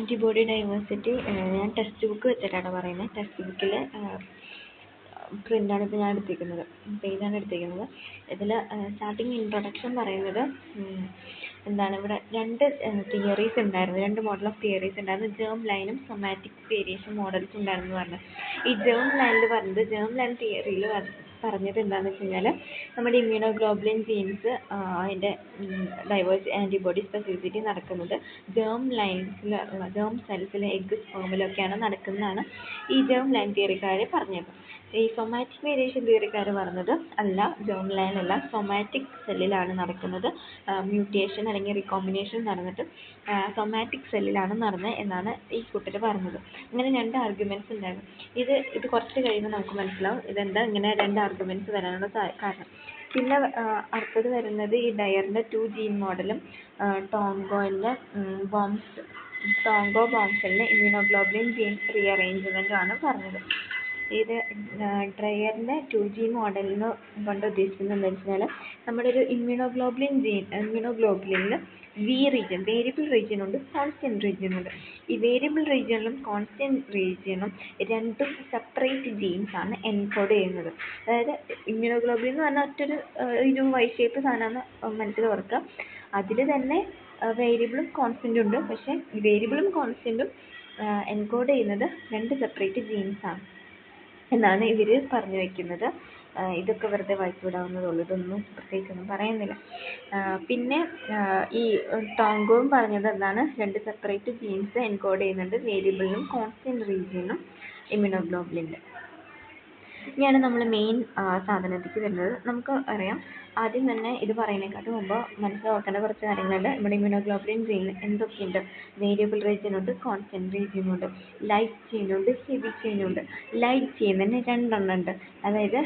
Antibody diversity ഞാൻ text book വെച്ചിട്ടാണ് പറയുന്നത്. ടെക്സ്റ്റ് ബുക്കിൽ പ്രിൻ്റാണ് ഇപ്പോൾ ഞാൻ എടുത്തിരിക്കുന്നത്, പേജാണ് എടുത്തിരിക്കുന്നത്. ഇതിൽ സ്റ്റാർട്ടിങ് ഇൻട്രൊഡക്ഷൻ പറയുന്നത് എന്താണ്, ഇവിടെ രണ്ട് തിയറീസ് ഉണ്ടായിരുന്നു, രണ്ട് മോഡൽ ഓഫ് തിയറീസ് ഉണ്ടായിരുന്നു. ജേം ലൈനും സൊമാറ്റിക് വേരിയേഷൻ മോഡൽസ് ഉണ്ടായിരുന്നു പറഞ്ഞു. ഈ ജേം ലൈനിൽ പറഞ്ഞത്, ജേം ലൈൻ തിയറിയിൽ പറഞ്ഞത് എന്താണെന്ന് വെച്ച് കഴിഞ്ഞാൽ, നമ്മുടെ ഇമ്മ്യൂണോഗ്ലോബുലിൻ ജീൻസ് അതിൻ്റെ ഡൈവേഴ്സ് ആൻറ്റിബോഡി സ്പെസിഫിസിറ്റി നടക്കുന്നത് ജേം ലൈൻസിലുള്ള ജേം സെൽസിലെ എഗ് സ്പേമിലൊക്കെയാണ് നടക്കുന്നതാണ് ഈ ജേം ലൈൻ തിയറിക്കാർ പറഞ്ഞത്. ഈ സൊമാറ്റിക് വേരിയേഷൻ തിയറിക്കാർ പറഞ്ഞത് അല്ല, ജേം ലൈൻ അല്ല, സൊമാറ്റിക് സെല്ലിലാണ് നടക്കുന്നത്. മ്യൂട്ടേഷൻ അല്ലെങ്കിൽ റീകോമ്പിനേഷൻ നടന്നിട്ട് സൊമാറ്റിക് സെല്ലിലാണ് നടന്നത് എന്നാണ് ഈ കൂട്ടർ പറഞ്ഞത്. അങ്ങനെ രണ്ട് ആർഗ്യുമെൻറ്റ്സ് ഉണ്ടായിരുന്നു. ഇത് കുറച്ച് കഴിയുമ്പോൾ നമുക്ക് മനസ്സിലാവും ഇതെന്താ ഇങ്ങനെ രണ്ട് ആർഗ്യുമെൻറ്റ്സ് വരാനുള്ള കാരണം. പിന്നെ അടുത്തത് വരുന്നത് ഈ ഡയറിൻ്റെ 2 ജീൻ മോഡലും ടോങ്കോ ബോംസെല്ലിൻ്റെ ഇമ്മ്യൂണോഗ്ലോബുലിൻ ജീൻ റീഅറേഞ്ച്മെൻറ്റും ആണ് പറഞ്ഞത്. ഇത് ഡ്രയറിൻ്റെ 2 ജീൻ മോഡലിന് കൊണ്ട് ഉദ്ദേശിക്കുന്നത് എന്താ വെച്ചാൽ, നമ്മുടെ ഒരു ഇമ്മ്യൂണോഗ്ലോബുലിനിൽ വി റീജിയൻ, വേരിയബിൾ റീജിയൻ ഉണ്ട്, കോൺസ്റ്റൻറ്റ് റീജിയൻ ഉണ്ട്. ഈ വേരിയബിൾ റീജിയനിലും കോൺസ്റ്റൻറ്റ് റീജിയനും രണ്ടും സെപ്പറേറ്റ് ജീൻസ് ആണ് എൻകോഡ് ചെയ്യുന്നത്. അതായത് ഇമ്മ്യൂണോഗ്ലോബുലിൻ എന്ന് പറഞ്ഞാൽ ഒരു വൈ ഷേപ്പ് സാധനമാണ് മനസ്സിൽ ഓർക്കുക. അതിൽ തന്നെ വേരിയബിളും കോൺസ്റ്റൻറ്റും ഉണ്ട്. പക്ഷേ വേരിയബിളും കോൺസ്റ്റൻറ്റും എൻകോഡ് ചെയ്യുന്നത് രണ്ട് സെപ്പറേറ്റ് ജീൻസാണ് എന്നാണ് ഇവർ പറഞ്ഞു വയ്ക്കുന്നത്. ഇതൊക്കെ വെറുതെ വായിച്ചു വിടാവുന്നതുള്ളൂ, ഇതൊന്നും പ്രത്യേകിച്ചൊന്നും പറയുന്നില്ല. പിന്നെ ഈ ടോങ്കോവും പറഞ്ഞത് എന്താണ്, രണ്ട് സെപ്പറേറ്റ് ജീൻസ് എൻകോഡ് ചെയ്യുന്നുണ്ട്, വേരിയബിളിനും കോൺസ്റ്റൻറ്റ് റീജിയനും ഇമ്മ്യൂണോഗ്ലോബുലിൻ്റെ. ഇനിയാണ് നമ്മൾ മെയിൻ സാധനത്തേക്ക് വരുന്നത്. നമുക്ക് അറിയാം, ആദ്യം തന്നെ ഇത് പറയുന്നതിനെക്കാട്ടും മുമ്പ് മനസ്സിലാക്കേണ്ട കുറച്ച് കാര്യങ്ങളുണ്ട്. നമ്മുടെ ഇമ്മ്യൂണോഗ്ലോബുലിൻ ജീനിൽ എന്തൊക്കെയുണ്ട്, വേരിയബിൾ റീജിയനുണ്ട്, കോൺസ്റ്റൻറ്റ് റീജിയനുണ്ട്, ലൈറ്റ് ചെയിനുണ്ട്, ഹെവി ചെയിനുണ്ട്. ലൈറ്റ് ചെയിൻ തന്നെ രണ്ടെണ്ണം ഉണ്ട്, അതായത്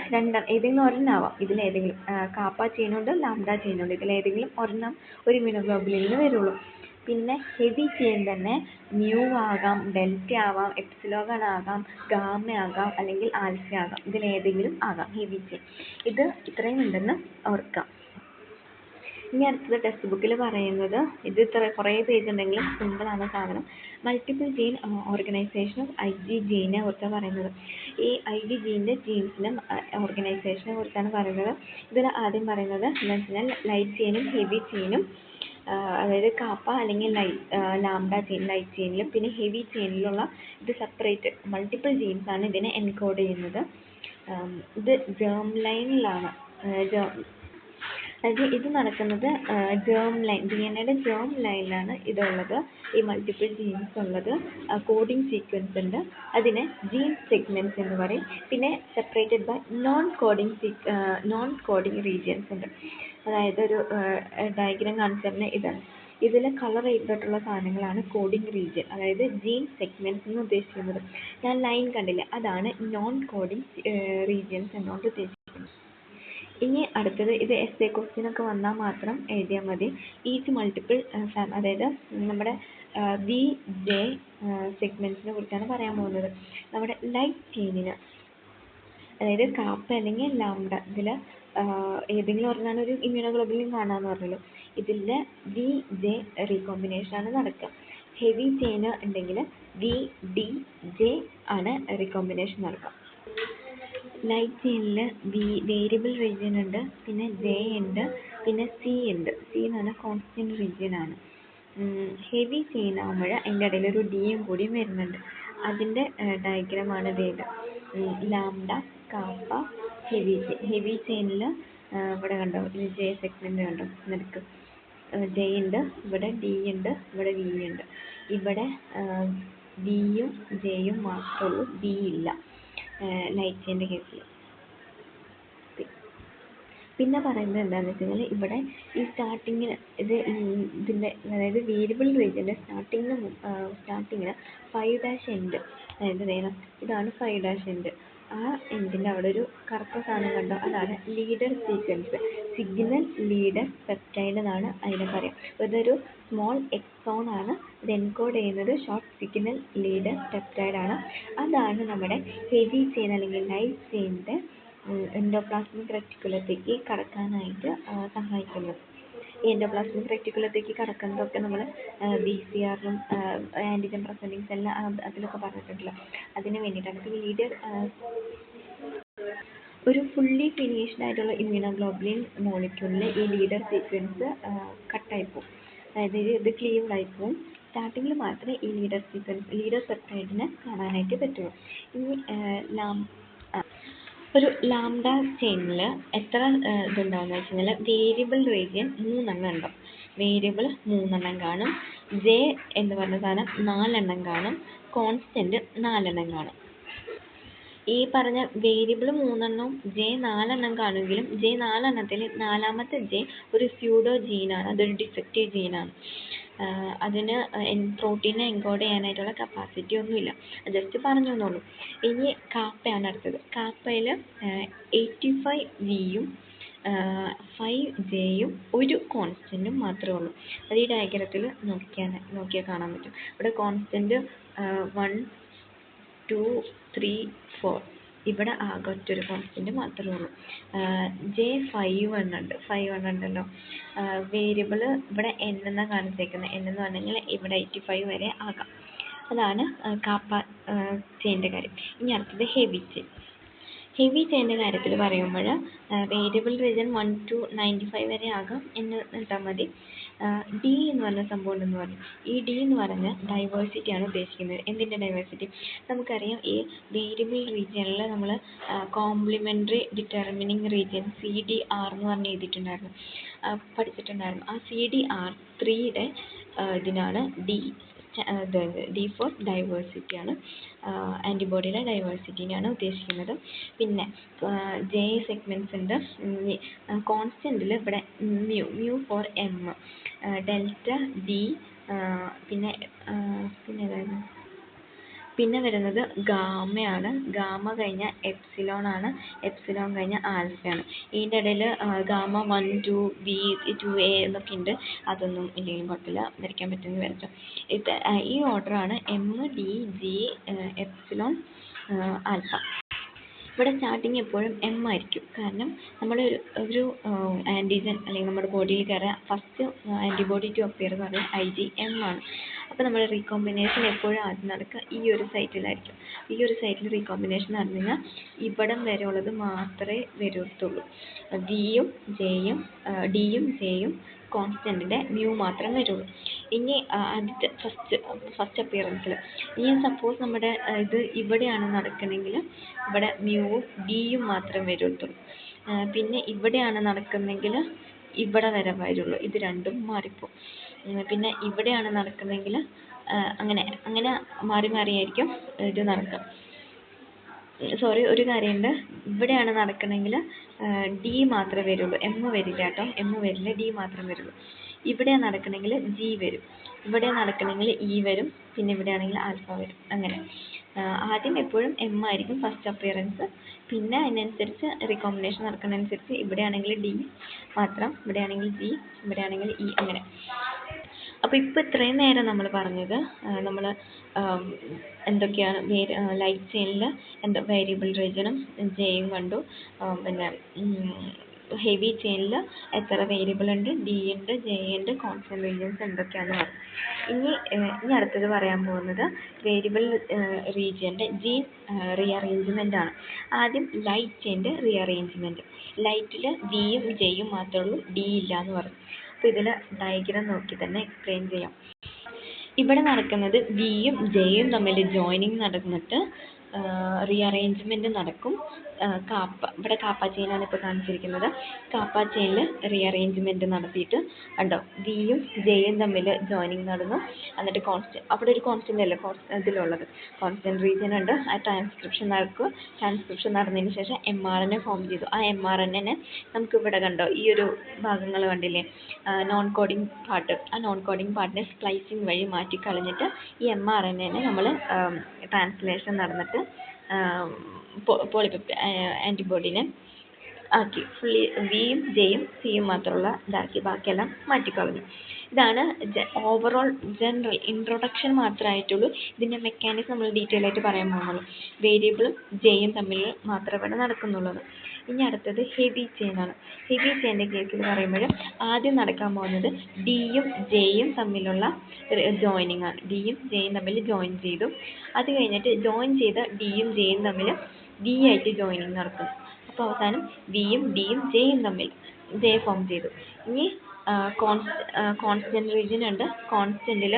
ഏതെങ്കിലും ഒരെണ്ണം ആവാം. ഇതിലേതെങ്കിലും കാപ്പ ചെയിനുണ്ട്, ലാംഡ ചെയിനുണ്ട്. ഇതിലേതെങ്കിലും ഒരെണ്ണം ഒരു ഇമ്മ്യൂണോഗ്ലോബുലിന് വരുള്ളൂ. പിന്നെ ഹെവി ചെയിൻ തന്നെ മ്യൂ ആകാം, ഡെൽറ്റ ആവാം, എപ്സിലോൺ ആകാം, ഗാമ ആകാം, അല്ലെങ്കിൽ ആൽഫ ആകാം. ഇതിലേതെങ്കിലും ആകാം ഹെവി ചെയിൻ. ഇത് ഇത്രയും ഉണ്ടെന്ന് ഓർക്കാം. ഇനി അടുത്തത് ടെക്സ്റ്റ് ബുക്കിൽ പറയുന്നത്, ഇത് കുറേ പേജ് ഉണ്ടെങ്കിലും സിമ്പിളാണ് സാധനം. Multiple gene organization of IG ജീനെ കുറിച്ചാണ് പറയുന്നത്. ഈ IG ജീൻ്റെ ജീൻസിനും ഓർഗനൈസേഷനെ കുറിച്ചാണ് പറയുന്നത്. ഇതിൽ ആദ്യം പറയുന്നത് എന്താണെന്ന് വെച്ച് കഴിഞ്ഞാൽ, ലൈറ്റ് ചെയിനും ഹെവി ചെയിനും, അതായത് കാപ്പ അല്ലെങ്കിൽ ലാംഡ ചെയിൻ ലൈറ്റ് ചെയിനിലും പിന്നെ ഹെവി ചെയിനിലുള്ള ഇത് സെപ്പറേറ്റ് മൾട്ടിപ്പിൾ ജീൻസാണ് ഇതിനെ എൻകോഡ് ചെയ്യുന്നത്. ഇത് ജേം ലൈനിലാണ്, അതായത് ഇത് നടക്കുന്നത് ജേം ലൈൻ, DNA ജേം ലൈനിലാണ് ഇതുള്ളത്. ഈ മൾട്ടിപ്പിൾ ജീൻസ് ഉള്ളത്, കോഡിംഗ് സീക്വൻസ് ഉണ്ട്, അതിനെ ജീൻ സെഗ്മെൻറ്റ്സ് എന്ന് പറയും. പിന്നെ separated by non coding regions ഉണ്ട്. അതായത് ഒരു ഡയഗ്രാം കാണിച്ചിരുന്ന ഇതാണ്, ഇതിൽ കളർ ചെയ്തിട്ടുള്ള സാധനങ്ങളാണ് കോഡിംഗ് റീജിയൻ, അതായത് ജീൻ സെഗ്മെൻറ്റ്സ് എന്ന് ഉദ്ദേശിക്കുന്നത്. ഞാൻ ലൈൻ കണ്ടില്ല, അതാണ് നോൺ കോഡിംഗ് റീജിയൻസ് എന്നുകൊണ്ട് ഉദ്ദേശിക്കുന്നത്. ഇനി അടുത്തത്, ഇത് essay ക്വസ്റ്റ്യനൊക്കെ വന്നാൽ മാത്രം എഴുതിയാൽ മതി. ഈച്ച് മൾട്ടിപ്പിൾ അതായത് നമ്മുടെ VJ സെഗ്മെൻറ്റ്സിനെ കുറിച്ചാണ് പറയാൻ പോകുന്നത്. നമ്മുടെ ലൈറ്റ് ചെയിനിന്, അതായത് കാപ്പ അല്ലെങ്കിൽ ലാംഡ, ഇതിൽ ഏതെങ്കിലും ഒരെണ്ണമാണ് ഒരു ഇമ്മ്യൂണോഗ്ലോബുലിൻ കാണാമെന്ന് പറഞ്ഞല്ലോ. ഇതിൽ VJ റീകോമ്പിനേഷനാണ് നടക്കുക. ഹെവി ചെയിന് ഉണ്ടെങ്കിൽ VDJ ആണ് റീകോമ്പിനേഷൻ നടക്കുക. ലൈറ്റ് ചെയിനിൽ വേരിയബിൾ റീജിയൻ ഉണ്ട്, പിന്നെ J ഉണ്ട്, പിന്നെ C ഉണ്ട്. C എന്ന് പറഞ്ഞാൽ കോൺസ്റ്റൻറ്റ് റീജിയൻ ആണ്. ഹെവി ചെയിൻ ആകുമ്പോൾ അതിൻ്റെ ഇടയിൽ ഒരു Dയും കൂടിയും വരുന്നുണ്ട്. അതിൻ്റെ ഡയഗ്രാമാണ് ഇത്. ലാംഡ, കാപ്പ, ഹെവി ചെയിനിൽ ഇവിടെ കണ്ടോ, ഇത് J സെഗ്മെൻറ്റ് കണ്ടോ, നിനക്ക് J ഉണ്ട്, ഇവിടെ D ഉണ്ട്, ഇവിടെ V ഉണ്ട്. ഇവിടെ Vയും Jയും മാത്രമേ ഉള്ളൂ, V ഇല്ല ലൈറ്റ് ചെയിൻ്റെ കേസിൽ. പിന്നെ പറയുന്നത് എന്താണെന്ന് വെച്ച് കഴിഞ്ഞാൽ, ഇവിടെ ഈ സ്റ്റാർട്ടിങ്ങിന് ഇതിൻ്റെ അതായത് വേരിയബിൾ റീജിയൻ്റെ സ്റ്റാർട്ടിങ്ങിന് 5' എൻഡ്, അതായത് വേണം ഇതാണ് 5' എൻഡ്. ആ എൻഡിൻ്റെ അവിടെ ഒരു കറുത്ത സാധനം കണ്ടോ, അതാണ് leader sequence, signal leader peptide എന്നാണ് അതിനെ പറയാം. ഇതൊരു സ്മോൾ എക്സോൺ ആണ്, ഇത് എൻകോഡ് ചെയ്യുന്നത് ഷോർട്ട് സിഗ്നൽ ലീഡർ പെപ്റ്റൈഡ് ആണ്. അതാണ് നമ്മുടെ ഹെവി ചെയിൻ അല്ലെങ്കിൽ ലൈറ്റ് ചെയിനിൻ്റെ എൻഡോപ്ലാസ്മിക് റെറ്റിക്കുലത്തേക്ക് കടക്കാനായിട്ട് സഹായിക്കുന്നത്. എൻഡോപ്ലാസ്മിക് റെറ്റിക്കുലത്തേക്ക് കടക്കുന്നതൊക്കെ നമ്മൾ BCR-ഉം ആൻറ്റിജൻ പ്രസൻറ്റിങ് സെല്ല് അതിലൊക്കെ പറഞ്ഞിട്ടുണ്ടല്ലോ. അതിന് വേണ്ടിയിട്ടാണ്. അപ്പോൾ ലീഡർ ഒരു ഫുള്ളി ഫിനിഷ്ഡ് ആയിട്ടുള്ള ഇമ്മ്യൂണോഗ്ലോബുലിൻ മോളിക്യൂളിൽ ഈ ലീഡർ സീക്വൻസ് കട്ടായിപ്പോവും. അതായത് ഇത് ക്ലീവ്ഡ് ആയിപ്പോവും. സ്റ്റാർട്ടിങ്ങിൽ മാത്രമേ ഈ ലീഡർ പെപ്റ്റൈഡിനെ കാണാനായിട്ട് പറ്റുള്ളൂ. ഇനി ഒരു ലാംഡ ചെയിനിൽ എത്ര ഇതുണ്ടാവുമെന്ന് വെച്ച് കഴിഞ്ഞാൽ വേരിയബിൾ റീജിയൻ 3 എണ്ണം ഉണ്ടാവും. വേരിയബിൾ 3 എണ്ണം കാണും. ജെ എന്ന് പറഞ്ഞ സാധനം 4 എണ്ണം കാണും. കോൺസ്റ്റൻറ്റ് 4 എണ്ണം കാണും. ഈ പറഞ്ഞ വേരിയബിൾ 3 എണ്ണവും ജെ 4 എണ്ണം കാണുമെങ്കിലും ജെ 4 എണ്ണത്തിൽ 4ാമത്തെ ജെ ഒരു സ്യൂഡോ ജീനാണ്. അതൊരു ഡിഫക്റ്റീവ് ജീനാണ്. അതിന് പ്രോട്ടീനെ എൻകോഡ് ചെയ്യാനായിട്ടുള്ള കപ്പാസിറ്റി ഒന്നുമില്ല. ജസ്റ്റ് പറഞ്ഞു എന്നുള്ളൂ. ഇനി കാപ്പയാണ് അടുത്തത്. കാപ്പയിൽ 85 വിയും 5 ജെയും ഒരു കോൺസ്റ്റൻറ്റും മാത്രമേ ഉള്ളൂ. അത് ഈ ഡയഗ്രത്തിൽ നോക്കിയാൽ കാണാൻ പറ്റും. ഇവിടെ കോൺസ്റ്റൻറ്റ് 1 2 3 4. ഇവിടെ ആകെ ഒറ്റൊരു കോൺസ്റ്റൻറ്റ് മാത്രമേ ഉള്ളൂ. ജെ 5 എണ്ണം ഉണ്ടല്ലോ. വേരിയബിൾ ഇവിടെ n എന്നാണ് കാണിച്ചേക്കുന്നത്. n എന്ന് പറഞ്ഞെങ്കിൽ ഇവിടെ 85 വരെ ആകാം. അതാണ് കാപ്പ ചെയിൻ്റെ കാര്യം. ഇനി അടുത്തത് ഹെവി ചെയിൻ്റെ കാര്യത്തിൽ പറയുമ്പോൾ വേരിയബിൾ റീജിയൻ 1 to 95 വരെ ആകാം എന്ന് ഇട്ടാൽ മതി. ഡി എന്ന് പറഞ്ഞ സംഭവം ഉണ്ടെന്ന് പറഞ്ഞു. ഈ ഡി എന്ന് പറഞ്ഞ ഡൈവേഴ്സിറ്റിയാണ് ഉദ്ദേശിക്കുന്നത്. എന്തിൻ്റെ ഡൈവേഴ്സിറ്റി? നമുക്കറിയാം ഈ വേരിയബിൾ റീജിയനിൽ നമ്മൾ കോംപ്ലിമെൻ്ററി ഡിറ്റർമിനിങ് റീജിയൻ CDR എന്ന് പറഞ്ഞ് എഴുതിയിട്ടുണ്ടായിരുന്നു, പഠിച്ചിട്ടുണ്ടായിരുന്നു. ആ CDR 3യുടെ ഇതിനാണ് ഡി ഫോർ ഡൈവേഴ്സിറ്റിയാണ്, ആൻറ്റിബോഡിയുടെ ഡൈവേഴ്സിറ്റിനെയാണ് ഉദ്ദേശിക്കുന്നത്. പിന്നെ ജെ സെഗ്മെൻറ്റ്സ് ഉണ്ട്. കോൺസ്റ്റൻറ്റിൽ ഇവിടെ mu for M, delta D, പിന്നെ വരുന്നത് ഗാമയാണ്. ഗാമ കഴിഞ്ഞാൽ എപ്സിലോൺ ആണ്. എപ്സിലോൺ കഴിഞ്ഞാൽ ആൽഫയാണ്. ഇതിൻ്റെ ഇടയിൽ ഗാമ 1 2 B 2A എന്നൊക്കെ ഉണ്ട്. അതൊന്നും ഇല്ലെങ്കിലും കുഴപ്പമില്ല, വരയ്ക്കാൻ പറ്റുമെങ്കിൽ വരച്ചോ. ഈ ഓർഡറാണ് M D G epsilon alpha. ഇവിടെ സ്റ്റാർട്ടിങ് എപ്പോഴും എം ആയിരിക്കും. കാരണം നമ്മുടെ ഒരു ആൻറ്റിജൻ അല്ലെങ്കിൽ നമ്മുടെ ബോഡിയിൽ കയറിയ ഫസ്റ്റ് ആൻറ്റിബോഡി ടു അപ്പിയർ എന്ന് പറയുന്നത് IgM ആണ്. അപ്പോൾ നമ്മുടെ റീകോമ്പിനേഷൻ എപ്പോഴും ആദ്യം നടക്കുക ഈ ഒരു സൈറ്റിലായിരിക്കും. ഈ ഒരു സൈറ്റിൽ റീകോമ്പിനേഷൻ നടന്നു കഴിഞ്ഞാൽ ഇവിടം വരെ ഉള്ളത് മാത്രമേ വരത്തുള്ളൂ. ഡിയും ജെയും കോൺസ്റ്റൻറ്റിൻ്റെ മ്യൂ മാത്രം വരുള്ളൂ. ഇനി ആദ്യത്തെ ഫസ്റ്റ് അപ്പിയറൻസിൽ ഇനി സപ്പോസ് നമ്മുടെ ഇത് ഇവിടെയാണ് നടക്കണമെങ്കിൽ ഇവിടെ മ്യൂവും ഡിയും മാത്രം വരുള്ളൂ. പിന്നെ ഇവിടെയാണ് നടക്കുന്നതെങ്കിൽ ഇവിടെ വരെ വരുള്ളൂ. ഇത് രണ്ടും മാറിപ്പോവും. പിന്നെ ഇവിടെയാണ് നടക്കുന്നതെങ്കിൽ അങ്ങനെ മാറിയായിരിക്കും ഇത് നടക്കുക. ഒരു കാര്യമുണ്ട്, ഇവിടെയാണ് നടക്കണമെങ്കിൽ ഡി മാത്രമേ വരുള്ളൂ, എം വരില്ല കേട്ടോ. എം വരില്ല, ഡി മാത്രം വരുള്ളൂ. ഇവിടെയാണ് നടക്കണമെങ്കിൽ ജി വരും, ഇവിടെ നടക്കണമെങ്കിൽ ഇ വരും, പിന്നെ ഇവിടെയാണെങ്കിൽ ആൽഫ വരും. അങ്ങനെ ആദ്യം എപ്പോഴും എം ആയിരിക്കും ഫസ്റ്റ് അപ്പിയറൻസ്. പിന്നെ അതിനനുസരിച്ച് റീകോമ്പിനേഷൻ നടക്കുന്നതനുസരിച്ച് ഇവിടെയാണെങ്കിൽ ഡി മാത്രം, ഇവിടെയാണെങ്കിൽ ജി, ഇവിടെയാണെങ്കിൽ ഇ, അങ്ങനെ. അപ്പോൾ ഇപ്പോൾ ഇത്രയും നേരം നമ്മൾ പറഞ്ഞത് നമ്മൾ എന്തൊക്കെയാണ് ലൈറ്റ് ചെയിനിൽ വേരിയബിൾ റീജിയനും ജെയും കണ്ടു. പിന്നെ ഹെവി ചെയിനിൽ എത്ര വേരിയബിൾ ഉണ്ട്, ഡി ഉണ്ട്, ജെ ഉണ്ട്, കോൺസ്റ്റന്റ് റീജിയൻസ് എന്തൊക്കെയാണെന്ന് പറഞ്ഞു. ഇനി അടുത്തത് പറയാൻ പോകുന്നത് വേരിയബിൾ റീജിയൻ്റെ ജീൻ റീഅറേഞ്ച്മെൻ്റ് ആണ്. ആദ്യം ലൈറ്റ് ചെയിൻ്റെ റീഅറേഞ്ച്മെൻറ്റ്. ലൈറ്റിൽ ജിയും ജെയും മാത്രമേ ഉള്ളൂ, ഡി ഇല്ല എന്ന് പറഞ്ഞു. അപ്പോൾ ഇതിൽ ഡയഗ്രാം നോക്കി തന്നെ എക്സ്പ്ലെയിൻ ചെയ്യാം. ഇവിടെ നടക്കുന്നത് വിയും ജെയും തമ്മിൽ ജോയിനിങ് നടന്നിട്ട് റീഅറേഞ്ച്മെൻറ്റ് നടക്കും. ഇവിടെ കാപ്പ ചെയിനാണ് ഇപ്പോൾ കാണിച്ചിരിക്കുന്നത്. കാപ്പ ചെയിനിൽ റീഅറേഞ്ച്മെൻറ്റ് നടത്തിയിട്ട് കണ്ടോ, വിയും ജെയും തമ്മിൽ ജോയിനിങ് നടന്നു. എന്നിട്ട് അവിടെ ഒരു കോൺസ്റ്റൻ്റ് അല്ലേ ഇതിലുള്ളത്, കോൺസ്റ്റൻ്റ് റീജിയൻ ഉണ്ട്. ആ ട്രാൻസ്ക്രിപ്ഷൻ നടക്കും. ട്രാൻസ്ക്രിപ്ഷൻ നടന്നതിന് ശേഷം mRNA ഫോം ചെയ്തു. ആ mRNA നമുക്കിവിടെ കണ്ടോ ഈ ഒരു ഭാഗങ്ങൾ കണ്ടില്ലേ, നോൺ കോഡിങ് പാർട്ട്. ആ നോൺ കോഡിങ് പാർട്ടിനെ സ്പ്ലൈസിങ് വഴി മാറ്റിക്കളഞ്ഞിട്ട് ഈ mRNA നമ്മൾ ട്രാൻസ്ലേഷൻ നടന്നിട്ട് പോളിപെപ്റ്റൈഡ് ആൻറ്റിബോഡീനെ ആക്കി, ഫുള്ളി വിയും ജെയും സിയും മാത്രമുള്ള ഇതാക്കി, ബാക്കിയെല്ലാം മാറ്റിക്കളഞ്ഞു. ഇതാണ് ഓവറോൾ ജനറൽ ഇൻട്രൊഡക്ഷൻ മാത്രമായിട്ടുള്ളൂ. ഇതിൻ്റെ മെക്കാനിസം നമ്മൾ ഡീറ്റെയിൽ ആയിട്ട് പറയാൻ പോകുന്നുള്ളൂ. വേരിയബിളും ജെയും തമ്മിൽ മാത്രമേ ഇവിടെ നടക്കുന്നുള്ളൂ. ഇനി അടുത്തത് ഹെവി ചെയിൻ ആണ്. ഹെവി ചെയിൻ്റെ കേസിൽ പറയുമ്പോൾ ആദ്യം നടക്കാൻ പോകുന്നത് ഡിയും ജെയും തമ്മിലുള്ള ജോയിനിങ് ആണ്. ഡിയും ജെയും തമ്മിൽ ജോയിൻ ചെയ്തു. അത് കഴിഞ്ഞിട്ട് ജോയിൻ ചെയ്ത ഡിയും ജെയും തമ്മിൽ വി ആയിട്ട് ജോയിനിങ് നടക്കും. അപ്പോൾ അവസാനം വിയും ഡിയും ജെയും തമ്മിൽ ജെ ഫോം ചെയ്തു. ഇനി കോൺസ്റ്റന്റ് റീജിയൻ ഉണ്ട്. കോൺസ്റ്റന്റിൽ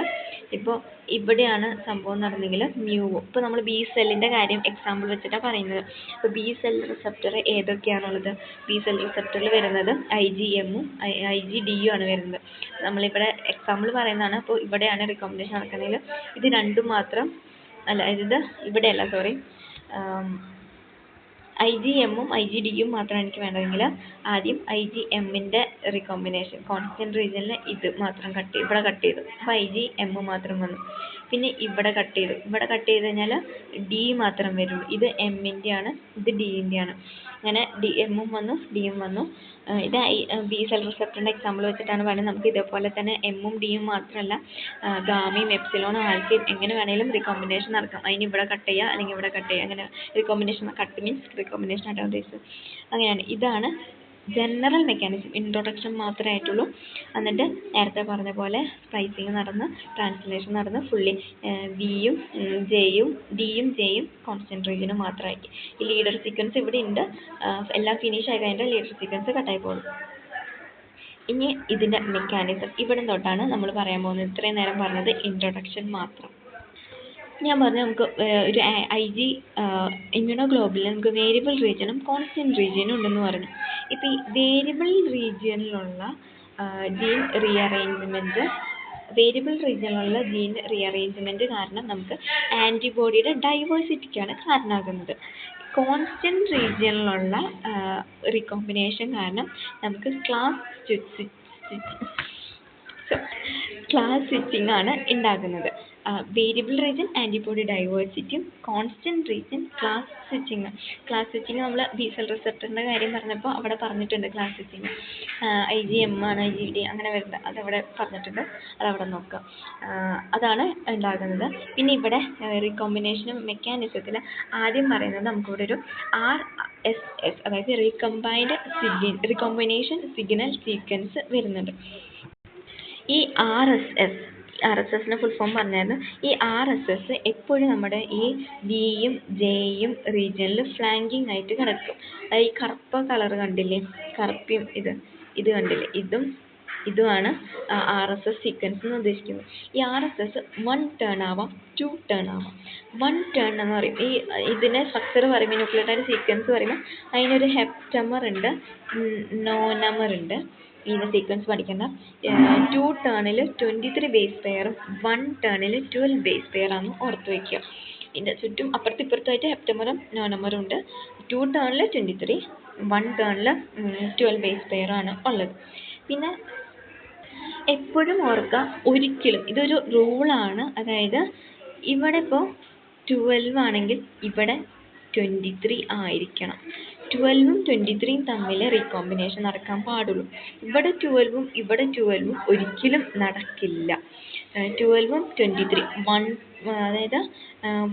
ഇപ്പോൾ ഇവിടെയാണ് സംഭവം നടന്നെങ്കിൽ മ്യൂവും, ഇപ്പോൾ നമ്മൾ ബി സെല്ലിൻ്റെ കാര്യം എക്സാമ്പിൾ വെച്ചിട്ടാണ് പറയുന്നത്. ഇപ്പോൾ ബി സെൽ റിസപ്റ്റർ ഏതൊക്കെയാണുള്ളത്? ബി സെൽ റിസപ്റ്ററിൽ വരുന്നത് IgMഉം IgDയും ആണ് വരുന്നത്. നമ്മളിവിടെ എക്സാമ്പിൾ പറയുന്നതാണ്. അപ്പോൾ ഇവിടെയാണ് റെക്കമെൻഡേഷൻ നടക്കുന്നതെങ്കിൽ ഇത് രണ്ടും മാത്രം അല്ല, ഇത് ഇവിടെയല്ല, സോറി, IgMഉം IgDയും മാത്രമാണ് എനിക്ക് വേണ്ടതെങ്കിൽ ആദ്യം IgMൻ്റെ റീകോമ്പിനേഷൻ കോൺസ്റ്റന്റ് റീജിയനിൽ ഇത് മാത്രം ഇവിടെ കട്ട് ചെയ്തു. അപ്പോൾ IgM മാത്രം വന്നു. പിന്നെ ഇവിടെ കട്ട് ചെയ്തു. ഇവിടെ കട്ട് ചെയ്ത് കഴിഞ്ഞാൽ D മാത്രം വരുള്ളൂ. ഇത് M-ൻ്റെ ആണ്, ഇത് D-ൻ്റെ ആണ്. അങ്ങനെ M-ഉം വന്നു, D-യും വന്നു. ഇത് ബി സെൽ റിസപ്റ്ററിൻ്റെ എക്സാമ്പിൾ വെച്ചിട്ടാണ് പറയുന്നത്. നമുക്ക് ഇതേപോലെ തന്നെ M-ഉം D-യും മാത്രമല്ല ഗാമയും എപ്സിലോണും ആൽഫയും എങ്ങനെ വേണമെങ്കിലും റീകോമ്പിനേഷൻ നടക്കാം. അതിന് ഇവിടെ കട്ട് ചെയ്യുക അല്ലെങ്കിൽ ഇവിടെ കട്ട് ചെയ്യുക, അങ്ങനെ റീകോമ്പിനേഷൻ, കട്ട് മീൻസ് റീകോമ്പിനേഷൻ ആയിട്ടാണ് ഉദ്ദേശിച്ചത്. അങ്ങനെയാണ്. ഇതാണ് ജനറൽ മെക്കാനിസം, ഇൻട്രൊഡക്ഷൻ മാത്രമേ ആയിട്ടുള്ളൂ. എന്നിട്ട് നേരത്തെ പറഞ്ഞ പോലെ സ്പ്ലൈസിങ് നടന്ന് ട്രാൻസ്ലേഷൻ നടന്ന് ഫുള്ളി വിയും ജെയും ഡിയും ജെയും കോൺസ്റ്റന്റ് റീജിയനും മാത്രമാക്കി. ഈ ലീഡർ സീക്വൻസ് ഇവിടെ ഉണ്ട്. എല്ലാം ഫിനിഷ് ആയി കഴിഞ്ഞാൽ ലീഡർ സീക്വൻസ് കട്ടായി പോകും. ഇനി ഇതിൻ്റെ മെക്കാനിസം ഇവിടെ തൊട്ടാണ് നമ്മൾ പറയാൻ പോകുന്നത്. ഇത്രയും നേരം പറഞ്ഞത് ഇൻട്രൊഡക്ഷൻ മാത്രം. ഞാൻ പറഞ്ഞു നമുക്ക് ഒരു ഇമ്മ്യൂണോഗ്ലോബുലിൻ നമുക്ക് വേരിയബിൾ റീജിയനും കോൺസ്റ്റന്റ് റീജിയനും ഉണ്ടെന്ന് പറഞ്ഞു. ഇപ്പോൾ ഈ വേരിയബിൾ റീജിയനിലുള്ള ജീൻ റീഅറേഞ്ച്മെൻറ്റ് കാരണം നമുക്ക് ആൻറ്റിബോഡിയുടെ ഡൈവേഴ്സിറ്റിക്കാണ് കാരണമാകുന്നത്. കോൺസ്റ്റന്റ് റീജിയനിലുള്ള റീകോമ്പിനേഷൻ കാരണം നമുക്ക് ക്ലാസ് സ്വിച്ചിങ് ആണ് ഉണ്ടാകുന്നത്. വേരിയബിൾ റീജിയൻ ആൻറ്റിബോഡി ഡൈവേഴ്സിറ്റിയും കോൺസ്റ്റന്റ് റീജിയൻ ക്ലാസ് സ്വിച്ചിങ്. നമ്മൾ ബി സെൽ റിസപ്റ്ററിൻ്റെ കാര്യം പറഞ്ഞപ്പോൾ അവിടെ പറഞ്ഞിട്ടുണ്ട് ക്ലാസ് സ്വിച്ചിങ്. IgM ആണ് IgD അങ്ങനെ വരുന്നത്, അതവിടെ പറഞ്ഞിട്ടുണ്ട്, അതവിടെ നോക്കുക. അതാണ് ഉണ്ടാകുന്നത്. പിന്നെ ഇവിടെ റീകോമ്പിനേഷൻ മെക്കാനിസത്തിൽ ആദ്യം പറയുന്നത് നമുക്കിവിടെ ഒരു RSS അതായത് റീകോമ്പിനേഷൻ സിഗ്നൽ സീക്വൻസ് വരുന്നുണ്ട്. ഈ RSSൻ്റെ ഫുൾ ഫോം പറഞ്ഞായിരുന്നു. ഈ RSS എപ്പോഴും നമ്മുടെ ഈ വിയും ജെയും റീജിയനിൽ ഫ്ലാങ്കിങ് ആയിട്ട് കിടക്കും. ഈ കറുപ്പ കളർ കണ്ടില്ലേ, കറുപ്പയും ഇത് കണ്ടില്ലേ, ഇതുമാണ് RSS സീക്വൻസ് എന്ന് ഉദ്ദേശിക്കുന്നത്. ഈ RSS 1 ടേൺ ആവാം, 2 ടേൺ ആവാം. 1 ടേൺ എന്ന് പറയും. ഇതിനെ സ്ട്രക്ചർ പറയുമ്പോൾ ന്യൂക്ലിയോടൈഡ് സീക്വൻസ് പറയുമ്പോൾ അതിനൊരു ഹെപ്റ്റമർ ഉണ്ട്, നോനമർ ഉണ്ട്. ഇതിൻ്റെ സീക്വൻസ് പഠിക്കേണ്ട. 2 ടേണിൽ 23 ബേസ് പെയറും 1 ടേണിൽ 12 ബേസ് പെയറാണെന്ന് ഓർത്ത് വയ്ക്കുക. ഇതിൻ്റെ ചുറ്റും അപ്പുറത്തും ഇപ്പുറത്തുമായിട്ട് ഹെപ്റ്റമറും നോനമറും ഉണ്ട്. 2 ടേണിൽ 23, 1 ടേണിൽ 12 ബേസ് പെയറാണ് ഉള്ളത്. പിന്നെ എപ്പോഴും ഓർക്കുക, ഒരിക്കലും ഇതൊരു റൂളാണ്. അതായത് ഇവിടെ ഇപ്പോൾ 12 ആണെങ്കിൽ ഇവിടെ 23 ആയിരിക്കണം. 12ഉം 23ഉം തമ്മിൽ റീകോമ്പിനേഷൻ നടക്കാൻ പാടുള്ളൂ. ഇവിടെ 12ഉം ഇവിടെ 12ഉം ഒരിക്കലും നടക്കില്ല. 12ഉം 23 അതായത്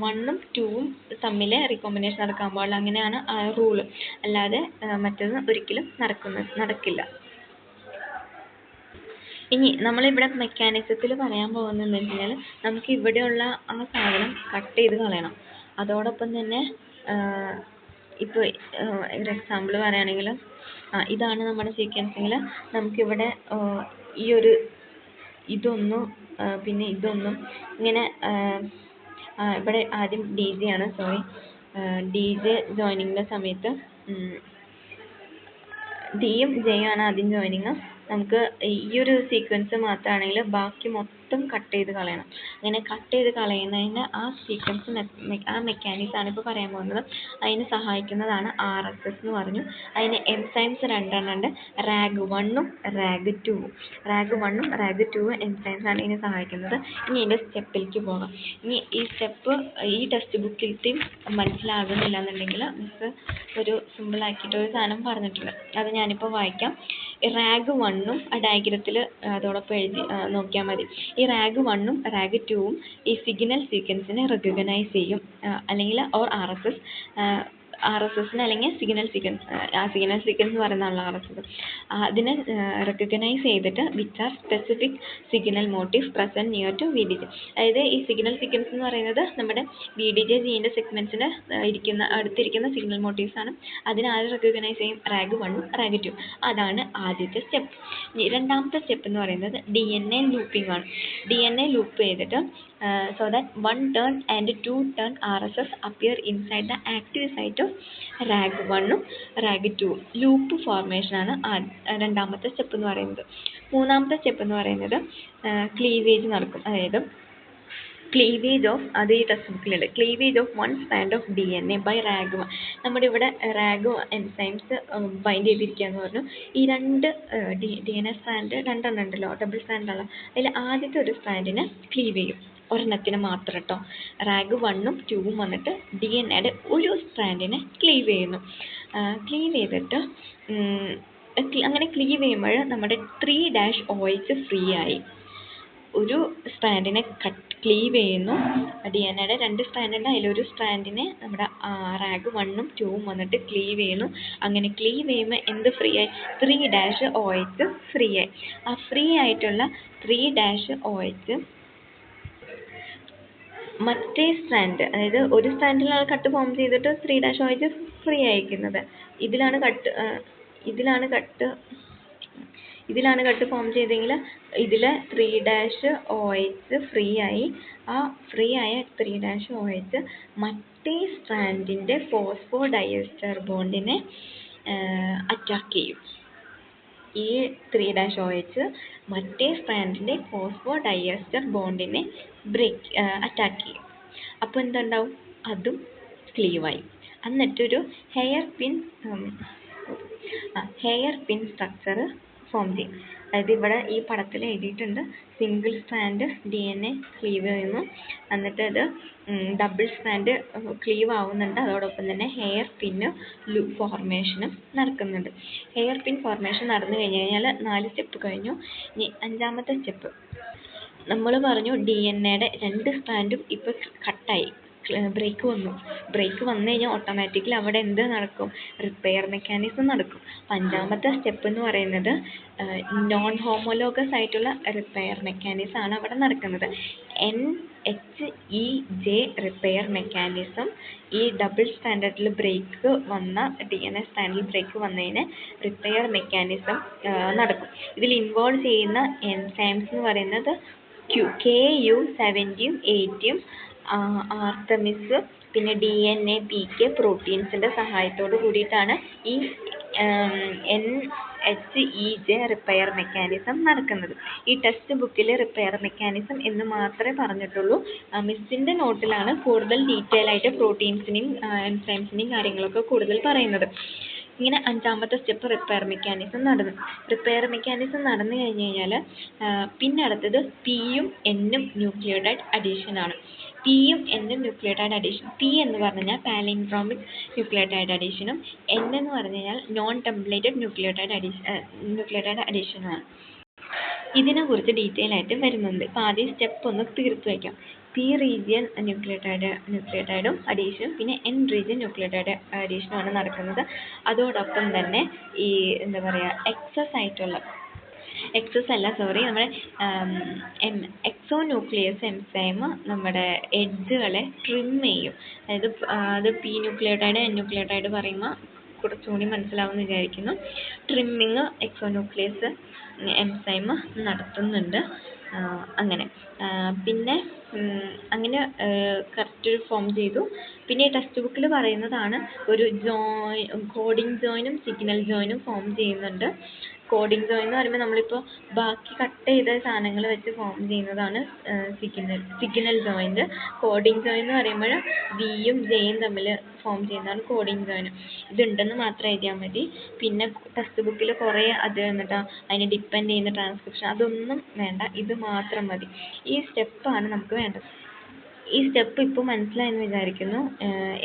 1ഉം 2ഉം തമ്മിൽ റീകോമ്പിനേഷൻ നടക്കാൻ പാടില്ല. അങ്ങനെയാണ് റൂള്. അല്ലാതെ മറ്റൊന്ന് ഒരിക്കലും നടക്കില്ല. ഇനി നമ്മളിവിടെ മെക്കാനിസത്തിൽ പറയാൻ പോകുന്നതെന്ന് വെച്ച് കഴിഞ്ഞാൽ നമുക്ക് ഇവിടെയുള്ള ആ സാധനം കട്ട് ചെയ്ത് കളയണം. അതോടൊപ്പം തന്നെ ഇപ്പോൾ ഒരു എക്സാമ്പിൾ പറയുകയാണെങ്കിൽ ഇതാണ് നമ്മുടെ സീക്വൻസിങ്ങിൽ നമുക്കിവിടെ ഈ ഒരു ഇതൊന്നും പിന്നെ ഇതൊന്നും ഇങ്ങനെ ഇവിടെ ആദ്യം DJ ആണ്, സോറി, DJ ജോയിനിങ്ങിൻ്റെ സമയത്ത് ഡിയും ജെയും ആണ് ആദ്യം ജോയിനിങ്. നമുക്ക് ഈ ഒരു സീക്വൻസ് മാത്രമാണെങ്കിൽ ബാക്കി മൊത്തം കട്ട് ചെയ്ത് കളയണം. അങ്ങനെ കട്ട് ചെയ്ത് കളയുന്നതിന് ആ സീക്വൻസ് ആ മെക്കാനിസം ഇപ്പോൾ പറയാൻ പോകുന്നത്. അതിന് സഹായിക്കുന്നതാണ് RSS എന്ന് പറഞ്ഞു. അതിന് എൻസൈംസ് രണ്ടെണ്ണം ഉണ്ട്, RAG1ഉം RAG2ഉം. RAG1ഉം RAG2ഉം എൻസൈംസ് ആണ് ഇതിനെ സഹായിക്കുന്നത്. ഇനി ഇതിൻ്റെ സ്റ്റെപ്പിലേക്ക് പോകാം. ഇനി ഈ സ്റ്റെപ്പ് ഈ ടെക്സ്റ്റ് ബുക്കിലത്തെയും മനസ്സിലാകുന്നില്ല എന്നുണ്ടെങ്കിൽ നമുക്ക് ഒരു സിമ്പിളാക്കിയിട്ട് ഒരു സാധനം പറഞ്ഞിട്ടുണ്ട്, അത് ഞാനിപ്പോൾ വായിക്കാം. ഈ RAG1ഉം ആ ഡയഗ്രത്തിൽ അതോടൊപ്പം എഴുതി നോക്കിയാൽ മതി. ഈ RAG1ഉം RAG2ഉം ഈ സിഗ്നൽ സീക്വൻസിനെ റെക്കഗ്നൈസ് ചെയ്യും, അല്ലെങ്കിൽ ഓർ RSSനെ അല്ലെങ്കിൽ സിഗ്നൽ സീക്വൻസ് എന്ന് പറയുന്നതാണ് RSS. അതിനെ റെക്കഗ്നൈസ് ചെയ്തിട്ട് which are specific signal motif present near to VDJ. അതായത് ഈ സിഗ്നൽ സീക്വൻസ് എന്ന് പറയുന്നത് നമ്മുടെ VDJ ജീൻ്റെ സെഗ്മെൻറ്റ്സിന് അടുത്തിരിക്കുന്ന സിഗ്നൽ മോട്ടീവ്സ് ആണ്. അതിനെ ആര് റെക്കഗ്നൈസ് ചെയ്യും? RAG1ഉം RAG2ഉം. അതാണ് ആദ്യത്തെ സ്റ്റെപ്പ്. രണ്ടാമത്തെ സ്റ്റെപ്പ് എന്ന് പറയുന്നത് DNA ലൂപ്പിംഗ് ആണ്. DNA ലൂപ്പ് ചെയ്തിട്ട് so that 1 turn and 2 turn RSS appear inside the active site of RAG1ഉം RAG2ഉം. ലൂപ്പ് ഫോർമേഷൻ ആണ് രണ്ടാമത്തെ സ്റ്റെപ്പ് എന്ന് പറയുന്നത്. മൂന്നാമത്തെ സ്റ്റെപ്പ് എന്ന് പറയുന്നത് ക്ലീവേജ് നടക്കും. അതായത് ക്ലീവേജ് ഓഫ്, അത് ഈ ടെക്സ്റ്റ് ബുക്കിലുണ്ട്, cleavage of 1 strand of DNA by RAG1. നമ്മുടെ ഇവിടെ RAG എൻസൈംസ് ബൈൻഡ് ചെയ്തിരിക്കുക എന്ന് പറഞ്ഞു. ഈ രണ്ട് DNA സ്ട്രാൻഡ് രണ്ടെണ്ണം ഉണ്ടല്ലോ, ഡബിൾ സ്ട്രാൻഡുള്ള, അതിൽ ആദ്യത്തെ ഒരു സ്ട്രാൻഡിനെ ക്ലീവ് ചെയ്യും, ഒരെണ്ണത്തിന് മാത്രം കേട്ടോ. RAG1ഉം 2ഉം വന്നിട്ട് DNAയുടെ ഒരു സ്ട്രാൻഡിനെ ക്ലീവ് ചെയ്യുന്നു. ക്ലീവ് ചെയ്തിട്ട് അങ്ങനെ ക്ലീവ് ചെയ്യുമ്പോൾ നമ്മുടെ 3-OH ഫ്രീ ആയി. ഒരു സ്ട്രാൻഡിനെ ക്ലീവ് ചെയ്യുന്നു, DNA രണ്ട് സ്ട്രാൻഡ് ഉണ്ട്, അതിലൊരു സ്ട്രാൻഡിനെ നമ്മുടെ RAG1ഉം 2ഉം വന്നിട്ട് ക്ലീവ് ചെയ്യുന്നു. അങ്ങനെ ക്ലീവ് ചെയ്യുമ്പോൾ എന്ത് ഫ്രീ ആയി? 3-OH ഫ്രീ ആയി. ആ ഫ്രീ ആയിട്ടുള്ള 3-OH മറ്റേ സ്ട്രാൻഡ്, അതായത് ഒരു സ്ട്രാൻഡിലാണ് കട്ട് ഫോം ചെയ്തിട്ട് 3-OH ഫ്രീ ആയിരിക്കുന്നത്. ഇതിലാണ് കട്ട് ഫോം ചെയ്തെങ്കിൽ ഇതിൽ 3-OH ഫ്രീ ആയി. ആ ഫ്രീ ആയ 3-OH മറ്റേ സ്ട്രാൻഡിൻ്റെ ഫോസ്ഫോഡയസ്റ്റർ ബോണ്ടിനെ അറ്റാക്ക് ചെയ്യും. ഈ 3-OH മറ്റേ സ്ട്രാൻഡിൻ്റെ ഫോസ്ഫോഡയസ്റ്റർ ബോണ്ടിനെ അറ്റാക്ക് ചെയ്യും. അപ്പോൾ എന്തുണ്ടാവും? അതും ക്ലീവായി. എന്നിട്ടൊരു ഹെയർ പിൻ സ്ട്രക്ചർ ഫോം ചെയ്യും. അതായത് ഇവിടെ ഈ പടത്തിൽ എഴുതിയിട്ടുണ്ട്, സിംഗിൾ സ്ട്രാൻഡ് DNA ക്ലീവ് ചെയ്യുന്നു, എന്നിട്ട് അത് ഡബിൾ സ്ട്രാൻഡ് ക്ലീവ് ആവുന്നുണ്ട്, അതോടൊപ്പം തന്നെ ഹെയർ പിന്ന് ഫോർമേഷനും നടക്കുന്നുണ്ട്. ഹെയർ പിൻ ഫോർമേഷൻ നടന്നു കഴിഞ്ഞാൽ 4 സ്റ്റെപ്പ് കഴിഞ്ഞു. ഇനി 5ാമത്തെ സ്റ്റെപ്പ് നമ്മൾ പറഞ്ഞു, DNAയുടെ രണ്ട് സ്ട്രാൻഡും ഇപ്പോൾ കട്ടായി, ബ്രേക്ക് വന്നു കഴിഞ്ഞാൽ ഓട്ടോമാറ്റിക്കലി അവിടെ എന്ത് നടക്കും? റിപ്പയർ മെക്കാനിസം നടക്കും. 5ാമത്തെ സ്റ്റെപ്പ് എന്ന് പറയുന്നത് നോൺ ഹോമോലോഗസ് ആയിട്ടുള്ള റിപ്പയർ മെക്കാനിസം ആണ് അവിടെ നടക്കുന്നത്. NHEJ repair mechanism. ഈ ഡബിൾ സ്റ്റാൻഡേർഡിൽ ബ്രേക്ക് വന്ന DNA സ്റ്റാൻഡിൽ ബ്രേക്ക് വന്നതിന് റിപ്പയർ മെക്കാനിസം നടക്കും. ഇതിൽ ഇൻവോൾവ് ചെയ്യുന്ന എൻസൈംസ് എന്ന് പറയുന്നത് KU70ഉം 80ഉം ആർത്തമിസ്, പിന്നെ DNA PK പ്രോട്ടീൻസിൻ്റെ സഹായത്തോട് കൂടിയിട്ടാണ് ഈ NHEJ റിപ്പയർ മെക്കാനിസം നടക്കുന്നത്. ഈ ടെക്സ്റ്റ് ബുക്കിൽ റിപ്പയർ മെക്കാനിസം എന്ന് മാത്രമേ പറഞ്ഞിട്ടുള്ളൂ. മിസ്സിൻ്റെ നോട്ടിലാണ് കൂടുതൽ ഡീറ്റെയിൽ ആയിട്ട് പ്രോട്ടീൻസിനെയും എൻസൈംസിനെയും കാര്യങ്ങളൊക്കെ കൂടുതൽ പറയുന്നത്. ഇങ്ങനെ 5ാമത്തെ സ്റ്റെപ്പ് റിപ്പയർ മെക്കാനിസം നടന്നു. റിപ്പയർ മെക്കാനിസം നടന്നു കഴിഞ്ഞ് കഴിഞ്ഞാൽ പിന്നെ അടുത്തത് Pയും Nഉം ന്യൂക്ലിയോടൈഡ് അഡീഷൻ ആണ്. Pയും Nഉം ന്യൂക്ലിയോടൈഡ് അഡീഷൻ. P എന്ന് പറഞ്ഞു കഴിഞ്ഞാൽ പാലിൻഡ്രോമിക് ന്യൂക്ലിയോടൈഡ് അഡീഷനും, N എന്ന് പറഞ്ഞു കഴിഞ്ഞാൽ നോൺ ടെംപ്ലേറ്റഡ് ന്യൂക്ലിയോടൈഡ് അഡീഷനുമാണ്. ഇതിനെക്കുറിച്ച് ഡീറ്റെയിൽ ആയിട്ട് വരുന്നുണ്ട്. ഇപ്പോൾ ആദ്യം സ്റ്റെപ്പ് ഒന്ന് തീർത്ത് വയ്ക്കാം. P റീജിയൻ ന്യൂക്ലിയോടൈഡും അഡീഷനും, പിന്നെ N റീജിയൻ ന്യൂക്ലിയോടൈഡ് അഡീഷനുമാണ് നടക്കുന്നത്. അതോടൊപ്പം തന്നെ ഈ എന്താ പറയുക, നമ്മുടെ എക്സോന്യൂക്ലിയസ് എൻസൈം നമ്മുടെ എഡ്ജുകളെ ട്രിം ചെയ്യും. അതായത് അത് P ന്യൂക്ലിയോടൈഡ് N ന്യൂക്ലിയോടൈഡ് പറയുമ്പോൾ കുറച്ചുകൂടി മനസ്സിലാവുമെന്ന് വിചാരിക്കുന്നു. ട്രിമ്മിങ് എക്സോന്യൂക്ലിയസ് എൻസൈം നടത്തുന്നുണ്ട്. അങ്ങനെ പിന്നെ അങ്ങനെ കറക്റ്റ് ഫോം ചെയ്തു. പിന്നെ ഈ ടെക്സ്റ്റ് ബുക്കിൽ പറയുന്നതാണ് ഒരു കോഡിംഗ് ജോയിനും സിഗ്നൽ ജോയിനും ഫോം ചെയ്യുന്നുണ്ട്. കോഡിംഗ് ജോയിൻ എന്ന് പറയുമ്പോൾ നമ്മളിപ്പോൾ ബാക്കി കട്ട് ചെയ്ത സാധനങ്ങൾ വെച്ച് ഫോം ചെയ്യുന്നതാണ് സിഗ്നൽ ജോയിന്റ്. കോഡിംഗ് ജോയിൻ എന്ന് പറയുമ്പോൾ വിയും ജെയും തമ്മിൽ ഫോം ചെയ്യുന്നതാണ് കോഡിംഗ് ജോയിൻ. ഇതുണ്ടെന്ന് മാത്രം എഴുതിയാൽ മതി. പിന്നെ ടെക്സ്റ്റ് ബുക്കിൽ കുറേ അത് എന്നിട്ട് അതിനെ ഡിപ്പെൻഡ് ചെയ്യുന്ന ട്രാൻസ്ക്രിപ്ഷൻ അതൊന്നും വേണ്ട, ഇത് മാത്രം മതി. ഈ സ്റ്റെപ്പാണ് നമുക്ക് വേണ്ടത്. ഈ സ്റ്റെപ്പ് ഇപ്പോൾ മനസ്സിലായെന്ന് വിചാരിക്കുന്നു.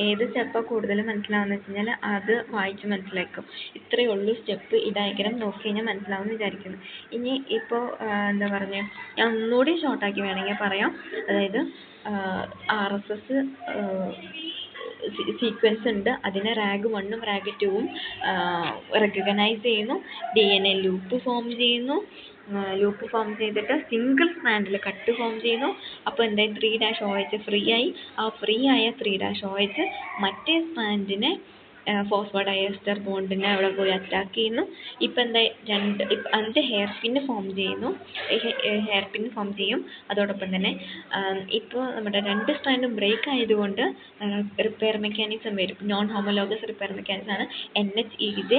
ഏത് സ്റ്റെപ്പാണ് കൂടുതൽ മനസ്സിലാവുന്നത് വെച്ച് കഴിഞ്ഞാൽ അത് വായിച്ച് മനസ്സിലാക്കും. ഇത്രയേ ഉള്ളൂ സ്റ്റെപ്പ്. ഈ ഡയഗ്രാം നോക്കി കഴിഞ്ഞാൽ മനസ്സിലാവുമെന്ന് വിചാരിക്കുന്നു. ഇനി ഇപ്പോൾ എന്താ പറയുക, ഞാൻ ഒന്നുകൂടി ഷോർട്ടാക്കി വേണമെങ്കിൽ പറയാം. അതായത് RSS സീക്വൻസ് ഉണ്ട്, അതിനെ RAG 1ഉം RAG 2ഉം റെക്കഗ്നൈസ് ചെയ്യുന്നു. DNA ലൂപ്പ് ഫോം ചെയ്യുന്നു. ലൂപ്പ് ഫോം ചെയ്തിട്ട് സിംഗിൾ സ്ട്രാൻഡിൽ കട്ട് ഫോം ചെയ്യുന്നു. അപ്പോൾ എന്തായി, 3-OH ഫ്രീ ആയി. ആ ഫ്രീ ആയ 3-OH മറ്റേ സ്ട്രാൻഡിനെ ഫോസ്ഫോഡയസ്റ്റർ ബോണ്ടിനെ അവിടെ പോയി അറ്റാക്ക് ചെയ്യുന്നു. ഇപ്പം എന്തായി, അതിൻ്റെ ഹെയർ പിന്ന് ഫോം ചെയ്യുന്നു. ഹെയർ പിൻ ഫോം ചെയ്യും. അതോടൊപ്പം തന്നെ ഇപ്പോൾ നമ്മുടെ 2 സ്ട്രാൻഡും ബ്രേക്ക് ആയതുകൊണ്ട് റിപ്പയർ മെക്കാനിസം വരും. നോൺ ഹോമോലോഗസ് റിപ്പയർ മെക്കാനിസം ആണ്. NHEJ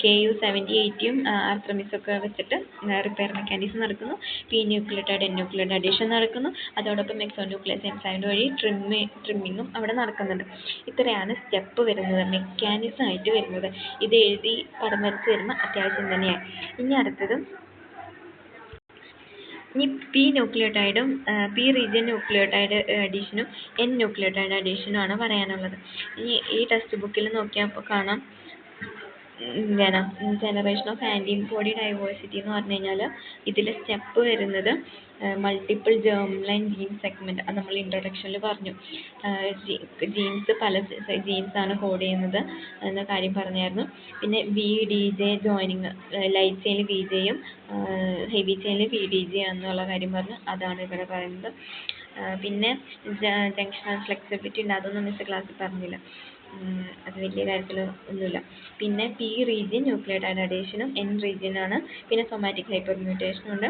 KU78ഉം ആർത്രമിസൊക്കെ വെച്ചിട്ട് റിപ്പയർ മെക്കാനിസം നടക്കുന്നു. P nucleotide N nucleotide addition നടക്കുന്നു. അതോടൊപ്പം എക്സോന്യൂക്ലിയസ് എൻസൈമിൻ്റെ വഴി ട്രിമ്മിങ്ങും അവിടെ നടക്കുന്നുണ്ട്. ഇത്രയാണ് സ്റ്റെപ്പ് വരുന്നത്, മെക്കാനിസം ആയിട്ട് വരുന്നത്. ഇത് എഴുതി പടം വരച്ച് വരുമ്പോൾ അത്യാവശ്യം തന്നെയാണ്. ഇനി അടുത്തത് P ന്യൂക്ലിയോടൈഡും P റീജിയൻ ന്യൂക്ലിയോടൈഡ് അഡീഷനും N ന്യൂക്ലിയോടൈഡ് അഡീഷനും ആണ് പറയാനുള്ളത്. ഇനി ഈ ടെക്സ്റ്റ് ബുക്കിൽ നോക്കിയപ്പോൾ കാണാം, ജനറേഷൻ ഓഫ് ആൻറ്റിബോഡി ഡൈവേഴ്സിറ്റി എന്ന് പറഞ്ഞു കഴിഞ്ഞാൽ ഇതിൽ സ്റ്റെപ്പ് വരുന്നത് മൾട്ടിപ്പിൾ ജേർമലൈൻ ജീൻ സെഗ്മെൻറ്റ്. അത് നമ്മൾ ഇൻട്രൊഡക്ഷനിൽ പറഞ്ഞു. ജീൻസ് പല ജീൻസാണ് കോഡ് ചെയ്യുന്നത് എന്ന കാര്യം പറഞ്ഞായിരുന്നു. പിന്നെ VDJ ജോയിനിങ്, ലൈറ്റ് ചെയിനിൽ VJയും ഹെവി ചെയിനിൽ VDJ എന്നുള്ള കാര്യം പറഞ്ഞു. അതാണ് ഇവിടെ പറയുന്നത്. പിന്നെ ജംഗ്ഷണൽ ഫ്ലെക്സിബിലിറ്റി ഉണ്ട്, അതൊന്നും മിസ് ക്ലാസ്സിൽ പറഞ്ഞില്ല. അത് വലിയ കാര്യത്തിൽ ഒന്നുമില്ല. പിന്നെ P റീജിയൻ ന്യൂക്ലിയോടൈഡ് അഡീഷനും N റീജിയനാണ്. പിന്നെ സൊമാറ്റിക് ഹൈപ്പർ മ്യൂട്ടേഷനും ഉണ്ട്.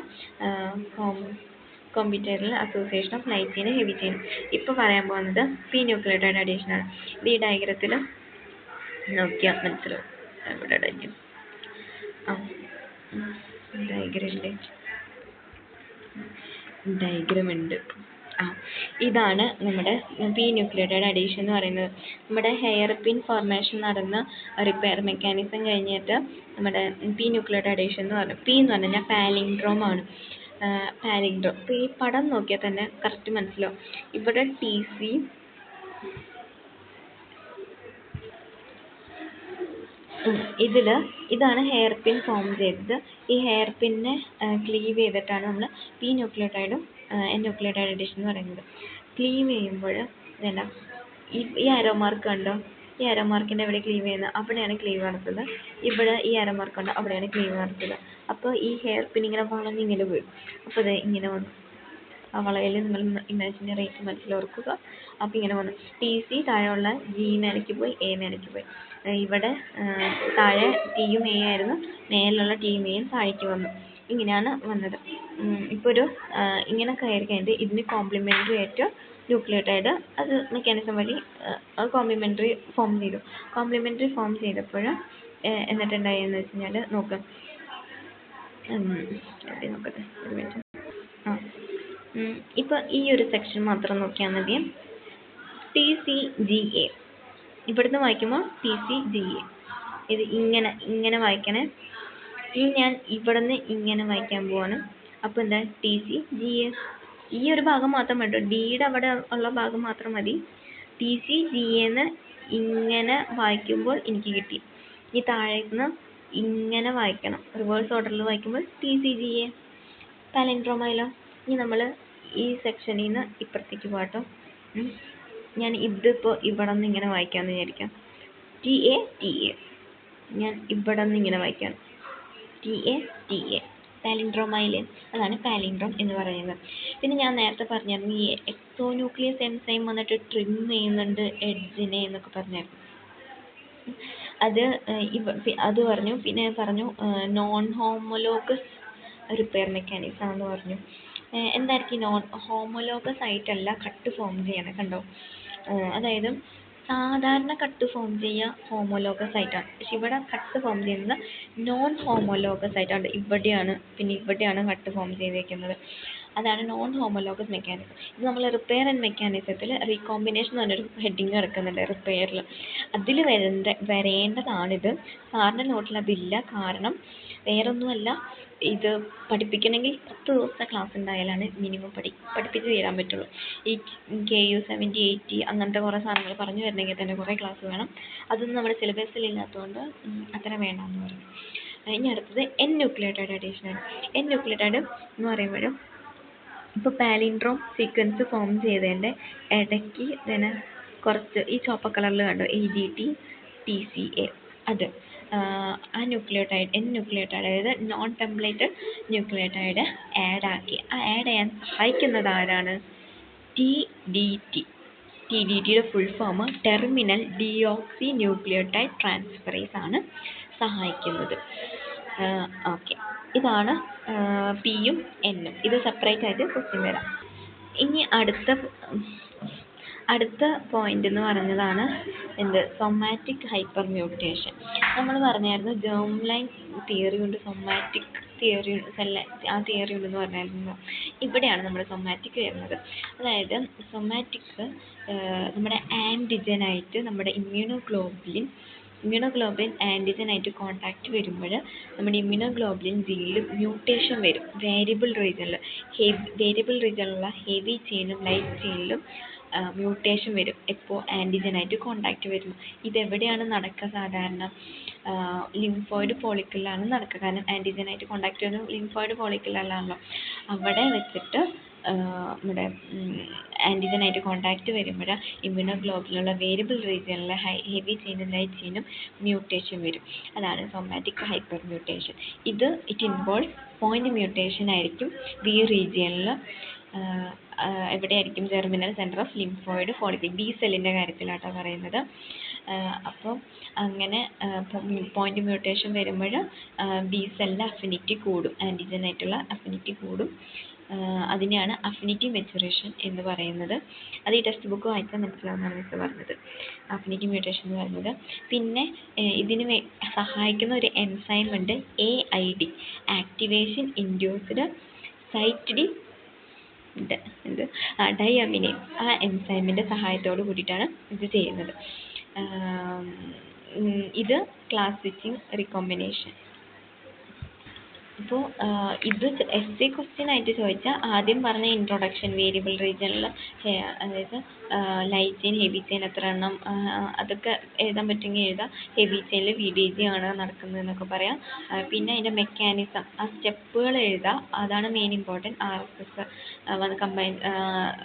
കോമ്പിറ്റേറിയൽ അസോസിയേഷൻ ഓഫ് ലൈറ്റ് ചെയിനും ഹെവി ചെയിനും. ഇപ്പോൾ പറയാൻ പോകുന്നത് P ന്യൂക്ലിയോടൈഡ് അഡീഷനാണ്. ഇത് ഈ ഡയഗ്രത്തിൽ നോക്കിയാൽ മനസ്സിലാവും. ഇവിടെ ഡയഗ്രം ഉണ്ട്. ഇതാണ് നമ്മുടെ P ന്യൂക്ലിയോടൈഡ് അഡീഷൻ എന്ന് പറയുന്നത്. നമ്മുടെ ഹെയർ പിൻ ഫോർമേഷൻ നടന്ന റിപ്പയർ മെക്കാനിസം കഴിഞ്ഞിട്ട് നമ്മുടെ P ന്യൂക്ലിയോടൈഡ് അഡീഷൻ എന്ന് പറഞ്ഞു. P എന്ന് പറഞ്ഞു കഴിഞ്ഞാൽ പാലിൻഡ്രോം ആണ്. പാലിൻഡ്രോം ഇപ്പോൾ ഈ പടം നോക്കിയാൽ തന്നെ കറക്റ്റ് മനസ്സിലാവും. ഇവിടെ TC ഇതാണ് ഹെയർ പിൻ ഫോം ചെയ്തത്. ഈ ഹെയർ പിന്നെ ക്ലീവ് ചെയ്തിട്ടാണ് നമ്മൾ P ന്യൂക്ലിയോടൈഡും N ന്യൂക്ലിയോടൈഡ് അഡീഷൻ എന്ന് പറയുന്നത്. ക്ലീവ് ചെയ്യുമ്പോൾ ഇതെല്ലാം ഈ ആരോ മാർക്ക് കണ്ടോ, ഈ ആരോ മാർക്കിൻ്റെ എവിടെ ക്ലീവ് ചെയ്യുന്നത്, അവിടെയാണ് ക്ലീവ് നടത്തുന്നത്. ഇവിടെ ഈ ആരോ മാർക്ക് കണ്ടോ, അവിടെയാണ് ക്ലീവ് നടത്തുന്നത്. അപ്പോൾ ഈ ഹെയർ പിൻ ഇങ്ങനെ വളഞ്ഞിങ്ങനെ വീഴും. അപ്പോൾ ഇത് ഇങ്ങനെ വന്നു. ആ വളയിൽ നിങ്ങൾ ഇമാജിനറി ആയിട്ട് മനസ്സിലോർക്കുക. അപ്പോൾ ഇങ്ങനെ വന്നു. TC താഴെയുള്ള G മേലേക്ക് പോയി, A മേലേക്ക് പോയി. ഇവിടെ താഴെ Tയും A ആയിരുന്നു, മേലുള്ള Tയും Aയും താഴേക്ക് വന്നു. ഇങ്ങനെയാണ് വന്നത്. ഇപ്പോൾ ഒരു ഇങ്ങനെ കയറി കഴിഞ്ഞിട്ട് ഇതിന് കോംപ്ലിമെൻ്ററി ആയിട്ട് ന്യൂക്ലിയോടൈഡ് അത് മെക്കാനിസം വഴി കോംപ്ലിമെൻ്ററി ഫോം ചെയ്തു. കോംപ്ലിമെൻ്ററി ഫോം ചെയ്തപ്പോൾ എന്നിട്ടുണ്ടായെന്ന് വെച്ച് കഴിഞ്ഞാൽ നോക്കാം, നോക്കട്ടെ ഒരു മിനിറ്റ്. ഇപ്പോൾ ഈ ഒരു സെക്ഷൻ മാത്രം നോക്കിയാൽ മതി. TCGA ഇവിടുന്ന് വായിക്കുമ്പോൾ TCGA ഇത് ഇങ്ങനെ വായിക്കണേ. ഇനി ഞാൻ ഇവിടുന്ന് ഇങ്ങനെ വായിക്കാൻ പോവാണ്. അപ്പോൾ എന്താ, TCGA ഈ ഒരു ഭാഗം മാത്രം മതി. ഡിയുടെ അവിടെ ഉള്ള ഭാഗം മാത്രം മതി. TCGA ഇങ്ങനെ വായിക്കുമ്പോൾ എനിക്ക് കിട്ടി. ഈ താഴേന്ന് ഇങ്ങനെ വായിക്കണം, റിവേഴ്സ് ഓർഡറിൽ വായിക്കുമ്പോൾ TCGA പാലിൻഡ്രോമായാലോ. ഇനി നമ്മൾ ഈ സെക്ഷനിൽ നിന്ന് ഇപ്പുറത്തേക്ക് പോകട്ടോ. ഞാൻ ഇതിപ്പോൾ ഇവിടെ നിന്ന് ഇങ്ങനെ വായിക്കാമെന്ന് വിചാരിക്കാം. TA ഞാൻ ഇവിടെ നിന്ന് ഇങ്ങനെ വായിക്കാം. TA പാലിൻഡ്രോമയിലെ അതാണ് പാലിൻഡ്രോം എന്ന് പറയുന്നത്. പിന്നെ ഞാൻ നേരത്തെ പറഞ്ഞായിരുന്നു ഈ എക്സോന്യൂക്ലിയസ് എൻസൈം വന്നിട്ട് ട്രിം ചെയ്യുന്നുണ്ട് എഡ്ജിനെ എന്നൊക്കെ പറഞ്ഞായിരുന്നു. അത് പറഞ്ഞു. പിന്നെ പറഞ്ഞു നോൺ ഹോമോലോഗസ് റിപ്പയർ മെക്കാനിസം എന്ന് പറഞ്ഞു. എന്തായിരിക്കും നോൺ ഹോമോലോഗസ് ആയിട്ടല്ല കട്ട് ഫോം ചെയ്യണം, കണ്ടോ. അതായത് സാധാരണ കട്ട് ഫോം ചെയ്യുക ഹോമോലോഗസ് ആയിട്ടാണ്, പക്ഷെ ഇവിടെ കട്ട് ഫോം ചെയ്യുന്നത് നോൺ ഹോമോലോഗസ് ആയിട്ടാണ്. ഇവിടെയാണ് പിന്നെ ഇവിടെയാണ് കട്ട് ഫോം ചെയ്തേക്കുന്നത്. അതാണ് നോൺ ഹോമോലോഗസ് മെക്കാനിസം. ഇത് നമ്മൾ റിപ്പയർ ആൻഡ് മെക്കാനിസത്തിൽ റീകോമ്പിനേഷൻ എന്ന് പറഞ്ഞൊരു ഹെഡിങ് കിടക്കുന്നുണ്ട് റിപ്പയറിൽ. അതിൽ വരേണ്ടതാണിത്. സാറിൻ്റെ നോട്ടിൽ അതില്ല. കാരണം വേറൊന്നുമല്ല, ഇത് പഠിപ്പിക്കണമെങ്കിൽ 10 ദിവസത്തെ ക്ലാസ് ഉണ്ടായാലാണ് മിനിമം പഠിപ്പിച്ച് തീരാൻ പറ്റുള്ളൂ. ഈ KU 70 80 അങ്ങനത്തെ കുറേ സാധനങ്ങൾ പറഞ്ഞു വരണമെങ്കിൽ തന്നെ കുറേ ക്ലാസ് വേണം. അതൊന്നും നമ്മുടെ സിലബസിൽ ഇല്ലാത്തതുകൊണ്ട് അത്ര വേണമെന്ന് പറഞ്ഞു. ഇനി അടുത്തത് N-ന്യൂക്ലിയോടൈഡ് അഡീഷനാണ്. N-ന്യൂക്ലിയോടൈഡ് എന്ന് പറയുമ്പോഴും ഇപ്പോൾ പാലിൻഡ്രോം സീക്വൻസ് ഫോം ചെയ്തതിൻ്റെ ഇടയ്ക്ക് തന്നെ കുറച്ച് ഈ ചുവപ്പ കളറിൽ കണ്ടോ AGT TCA, അത് ആ ന്യൂക്ലിയോടൈഡ് N-ന്യൂക്ലിയോടൈഡ്, അതായത് നോൺ ടെംപ്ലേറ്റഡ് ന്യൂക്ലിയോടൈഡ് ആഡ് ആക്കി. ആ ആഡ് ചെയ്യാൻ സഹായിക്കുന്നത് ആരാണ്? TDTയുടെ full form terminal deoxy nucleotide transferase ആണ് സഹായിക്കുന്നത്. ഓക്കെ, ഇതാണ് Pയും Nഉം. ഇത് സെപ്പറേറ്റ് ആയിട്ട് ക്വസ്റ്റ്യൻ വരാം. ഇനി അടുത്ത പോയിന്റ് എന്ന് പറഞ്ഞതാണ് സൊമാറ്റിക് ഹൈപ്പർ മ്യൂട്ടേഷൻ. നമ്മൾ പറഞ്ഞായിരുന്നു ജേം ലൈൻ തിയറി ഉണ്ട്, സൊമാറ്റിക് തിയറി ആ തിയറി ഉണ്ടെന്ന് പറഞ്ഞായിരുന്നു. ഇവിടെയാണ് നമ്മുടെ സൊമാറ്റിക് വരുന്നത്. അതായത് സൊമാറ്റിക് നമ്മുടെ ആൻറ്റിജനായിട്ട് നമ്മുടെ ഇമ്മ്യൂണോഗ്ലോബുലിൻ ആൻറ്റിജനായിട്ട് കോൺടാക്റ്റ് വരുമ്പോൾ നമ്മുടെ ഇമ്മ്യൂണോഗ്ലോബുലിൻ ജിയിൽ മ്യൂട്ടേഷൻ വരും. വേരിയബിൾ റീജിയനിലുള്ള ഹെവി ചെയിനും ലൈറ്റ് ചെയിനിലും മ്യൂട്ടേഷൻ വരും എപ്പോൾ ആൻറ്റിജനായിട്ട് കോൺടാക്റ്റ് വരുന്നു. ഇതെവിടെയാണ് നടക്കുക? സാധാരണ ലിംഫോയിഡ് ഫോളിക്കിളിലാണ് നടക്കുക. കാരണം ആൻറ്റിജനായിട്ട് കോൺടാക്റ്റ് വരുന്നത് ലിംഫോയിഡ് ഫോളിക്കിളിലാണല്ലോ. അവിടെ വെച്ചിട്ട് നമ്മുടെ ആൻറ്റിജനായിട്ട് കോൺടാക്റ്റ് വരുമ്പോൾ ഇമ്മ്യൂണോഗ്ലോബുലിനുള്ള വേരിയബിൾ റീജിയനിലെ ഹെവി ചെയിനും ലൈറ്റ് ചെയിനും മ്യൂട്ടേഷൻ വരും. അതാണ് somatic hyper mutation. It involve point mutation ആയിരിക്കും ബി റീജിയനിൽ. എവിടെയായിരിക്കും? Germinal centre of lymphoid follicle, B സെല്ലിൻ്റെ കാര്യത്തിലാട്ടോ പറയുന്നത്. അപ്പോൾ അങ്ങനെ പോയിന്റ് മ്യൂട്ടേഷൻ വരുമ്പോൾ ബി സെല്ലിൻ്റെ അഫിനിറ്റി കൂടും, ആൻറ്റിജനായിട്ടുള്ള അഫിനിറ്റി കൂടും. അതിനെയാണ് അഫിനിറ്റി മെച്ചുറേഷൻ എന്ന് പറയുന്നത്. അത് ഈ ടെക്സ്റ്റ് ബുക്ക് വായിച്ചാൽ മനസ്സിലാവുന്നതാണ് മിസ് പറഞ്ഞത്, അഫിനിറ്റി മ്യൂട്ടേഷൻ എന്ന് പറയുന്നത്. പിന്നെ ഇതിന് സഹായിക്കുന്ന ഒരു എൻസൈം ഉണ്ട്, AID, ആക്ടിവേഷൻ ഇൻഡ്യൂസ്ഡ് സൈറ്റ് ഡൈഅമിനേസ്. ആ എൻസൈമിൻ്റെ സഹായത്തോട് കൂടിയിട്ടാണ് ഇത് ചെയ്യുന്നത്. ഇത് ക്ലാസ് സ്വിച്ചിങ് റീകോമ്പിനേഷൻ. അപ്പോൾ ഇത് essay ക്വസ്റ്റ്യൻ ആയിട്ട് ചോദിച്ചാൽ ആദ്യം പറഞ്ഞ ഇൻട്രൊഡക്ഷൻ, വേരിയബിൾ റീജിയനിൽ അതായത് ലൈറ്റ് ചെയിൻ ഹെവി ചെയിൻ എത്ര എണ്ണം, അതൊക്കെ എഴുതാൻ പറ്റുമെങ്കിൽ എഴുതാം. ഹെവി ചെയിനിൽ VDG ആണ് നടക്കുന്നതെന്നൊക്കെ പറയാം. പിന്നെ അതിൻ്റെ മെക്കാനിസം, ആ സ്റ്റെപ്പുകൾ എഴുതാം, അതാണ് മെയിൻ ഇമ്പോർട്ടൻറ്റ്. RSS വന്ന് കമ്പൈൻ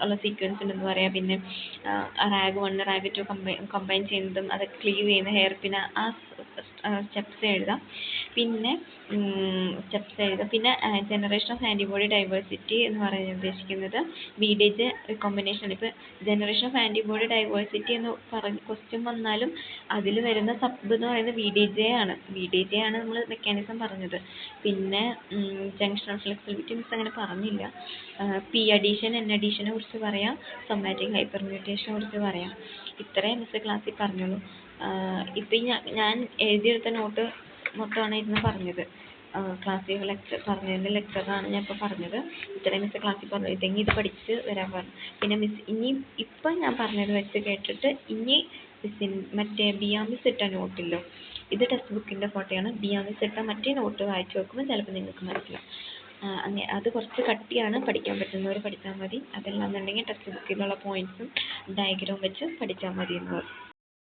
ഉള്ള സീക്വൻസ് ഉണ്ടെന്ന് പറയാം. പിന്നെ റാഗ് 1 റാഗ് 2 കമ്പൈൻ ചെയ്യുന്നതും അത് ക്ലീവ് ചെയ്യുന്ന ഹെയർ, പിന്നെ ആ സ്റ്റെപ്സ് എഴുതാം. പിന്നെ ജനറേഷൻ ഓഫ് ആൻറ്റിബോഡി ഡൈവേഴ്സിറ്റി എന്ന് പറയുന്നത് ഉദ്ദേശിക്കുന്നത് VDG റീകോമ്പിനേഷൻ. ഇപ്പോൾ ജനറേഷൻ ഓഫ് ആൻറ്റിബോഡി ഡൈവേഴ്സിറ്റി എന്ന് പറഞ്ഞ് ക്വസ്റ്റ്യൻ വന്നാലും അതിൽ വരുന്ന സബ് എന്ന് പറയുന്നത് VDJ ആണ് നമ്മൾ മെക്കാനിസം പറഞ്ഞത്. പിന്നെ ജംഗ്ഷൻ ഫ്ലെക്സിബിലിറ്റി മിസ് അങ്ങനെ പറഞ്ഞില്ല. P അഡീഷൻ N അഡീഷനെ കുറിച്ച് പറയാം, സൊമാറ്റിക് ഹൈപ്പർ മ്യൂട്ടേഷനെ കുറിച്ച് പറയാം. ഇത്രയും മിസ് ക്ലാസ്സിൽ പറഞ്ഞോളൂ. ഇപ്പം ഞാൻ എഴുതിയെടുത്ത നോട്ട് മൊത്തമാണ് ഇരുന്ന് പറഞ്ഞത്. ക്ലാസ്സിൽ പറഞ്ഞതിൻ്റെ ലെക്ചറാണ് ഞാൻ ഇപ്പോൾ പറഞ്ഞത്. ഇത്രയും മിസ് ക്ലാസ്സിൽ പറഞ്ഞു. ഇതെങ്കിൽ ഇത് പഠിച്ച് വരാൻ പറഞ്ഞു. പിന്നെ മിസ് ഇപ്പം ഞാൻ പറഞ്ഞത് വെച്ച് കേട്ടിട്ട് ഇനി മറ്റേ ബിയാ മിസ് ഇട്ട നോട്ടില്ലോ, ഇത് ടെക്സ്റ്റ് ബുക്കിൻ്റെ ഫോട്ടോയാണ്. ബിയാ മിസ് ഇട്ട മറ്റേ നോട്ട് വായിച്ച് നോക്കുമ്പോൾ ചിലപ്പോൾ നിങ്ങൾക്ക് മനസ്സിലാവും. അത് കുറച്ച് കട്ടിയാണ്, പഠിക്കാൻ പറ്റുന്നവർ പഠിച്ചാൽ മതി. അതല്ലാന്നുണ്ടെങ്കിൽ ടെക്സ്റ്റ് ബുക്കിലുള്ള പോയിൻറ്റ്സും ഡയഗ്രാം വെച്ച് പഠിച്ചാൽ മതി എന്ന് പറഞ്ഞു.